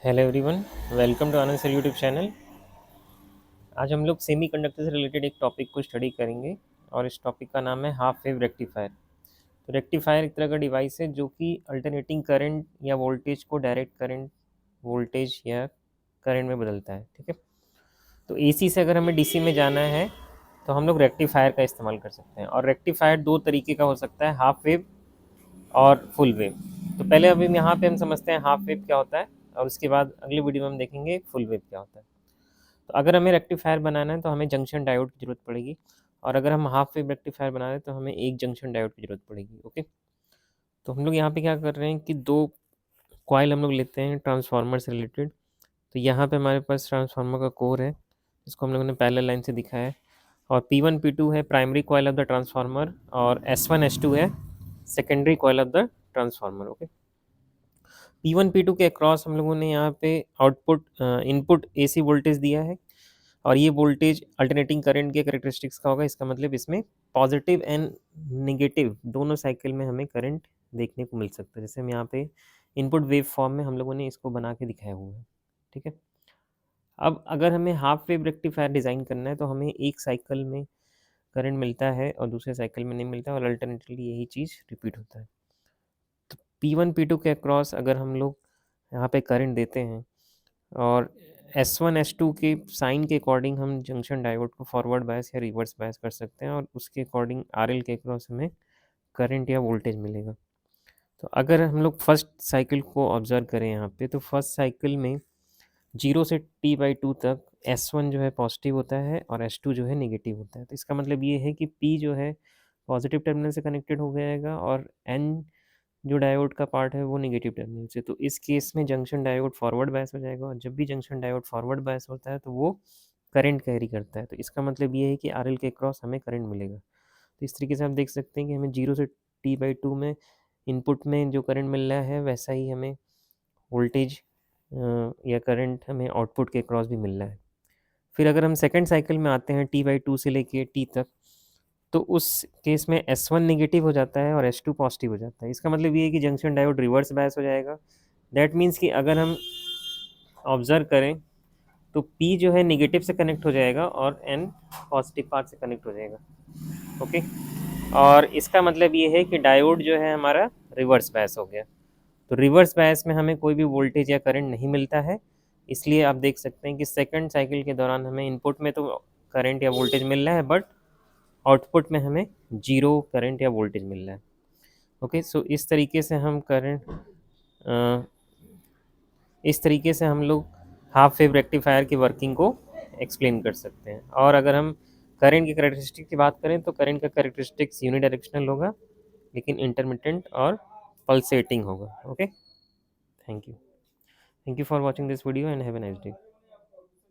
Hello everyone, welcome to Anand sir YouTube channel. आज हम लोग सेमीकंडक्टर से रिलेटेड एक टॉपिक को स्टडी करेंगे और इस टॉपिक का नाम है हाफ वेव रेक्टिफायर। तो रेक्टिफायर एक तरह का डिवाइस है जो कि अल्टरनेटिंग करंट या वोल्टेज को डायरेक्ट करंट, वोल्टेज या करंट में बदलता है। ठीक है, तो एसी से अगर हमें डीसी में जाना है तो हम लोग रेक्टिफायर का इस्तेमाल कर सकते हैं। और रेक्टिफायर दो तरीके का हो सकता है, हाफ वेव और फुल वेव। तो पहले अभी यहाँ पे हम समझते हैं हाफ वेव क्या होता है और उसके बाद अगली वीडियो में हम देखेंगे फुल वेव क्या होता है। तो अगर हमें रेक्टिफायर बनाना है तो हमें जंक्शन डायोड की ज़रूरत पड़ेगी, और अगर हम हाफ वेव रेक्टिफायर बना रहे हैं तो हमें एक जंक्शन डायोड की ज़रूरत पड़ेगी। ओके, तो हम लोग यहाँ पे क्या कर रहे हैं कि दो कॉइल हम लोग लेते हैं ट्रांसफार्मर से रिलेटेड। तो यहाँ पे हमारे पास ट्रांसफार्मर का कोर है जिसको हम लोगों ने पैरेलल लाइन से दिखाया है, और P1 P2 है primary coil of the transformer, और S1 S2 है secondary coil of the transformer. Okay, P1 P2 के अक्रॉस हम लोगों ने यहाँ पे आउटपुट इनपुट AC वोल्टेज दिया है, और ये वोल्टेज अल्टरनेटिंग करंट के कैरेक्टरिस्टिक्स का होगा। इसका मतलब इसमें पॉजिटिव एंड नेगेटिव दोनों साइकिल में हमें करंट देखने को मिल सकता है। जैसे हम यहाँ पे इनपुट वेव फॉर्म में हम लोगों ने इसको बना के दिखाया हुआ है। ठीक है, अब अगर हमें हाफ वेव रेक्टिफायर डिज़ाइन करना है तो हमें एक साइकिल में करंट मिलता है और दूसरे साइकिल में नहीं मिलता, और अल्टरनेटली यही चीज़ रिपीट होता है। तो P1 P2 के अक्रॉस अगर हम लोग यहाँ पे करंट देते हैं और S1 S2 के साइन के अकॉर्डिंग हम जंक्शन डायोड को फॉरवर्ड बायस या रिवर्स बायस कर सकते हैं, और उसके अकॉर्डिंग RL के अक्रॉस हमें करंट या वोल्टेज मिलेगा। तो अगर हम लोग फर्स्ट साइकिल को ऑब्जर्व करें यहाँ पे, तो फर्स्ट साइकिल में 0 से T/2 तक S1 जो है पॉजिटिव होता है और S2 जो है नेगेटिव होता है। तो इसका मतलब ये है कि P जो है पॉजिटिव टर्मिनल से कनेक्टेड हो जाएगा और N जो डायोड का पार्ट है वो नेगेटिव टर्मिनल से। तो इस केस में जंक्शन डायोड फॉरवर्ड बायस हो जाएगा, और जब भी जंक्शन डायोड फॉरवर्ड बायस होता है तो वो करंट कैरी करता है। तो इसका मतलब ये है कि RL के क्रॉस हमें करंट मिलेगा। तो इस तरीके से आप देख सकते हैं कि हमें 0 से T/2 में इनपुट में जो करंट मिल रहा है वैसा ही हमें वोल्टेज या करंट हमें आउटपुट के क्रॉस भी मिल रहा है। फिर अगर हम सेकेंड साइकिल में आते हैं T/2 से लेके T तक, तो उस केस में S1 नेगेटिव हो जाता है और S2 पॉजिटिव हो जाता है। इसका मतलब ये है कि जंक्शन डायोड रिवर्स बायस हो जाएगा। दैट मीन्स कि अगर हम ऑब्जर्व करें तो P जो है नेगेटिव से कनेक्ट हो जाएगा और N पॉजिटिव पार्ट से कनेक्ट हो जाएगा। ओके, और इसका मतलब ये है कि डायोड जो है हमारा रिवर्स बायस हो गया। तो रिवर्स बायस में हमें कोई भी वोल्टेज या करंट नहीं मिलता है। इसलिए आप देख सकते हैं कि सेकंड साइकिल के दौरान हमें इनपुट में तो करंट या वोल्टेज मिल रहा है, बट आउटपुट में हमें जीरो करंट या वोल्टेज मिल रहा है। ओके, सो इस तरीके से हम करंट इस तरीके से हम लोग हाफ वेव रेक्टिफायर की वर्किंग को एक्सप्लेन कर सकते हैं। और अगर हम करंट की कैरेक्टरिस्टिक की बात करें तो करंट का कैरेक्टरिस्टिक्स यूनिडायरेक्शनल होगा, लेकिन इंटरमिटेंट और पल्सेटिंग होगा। Okay, thank you for watching this video and have a nice day.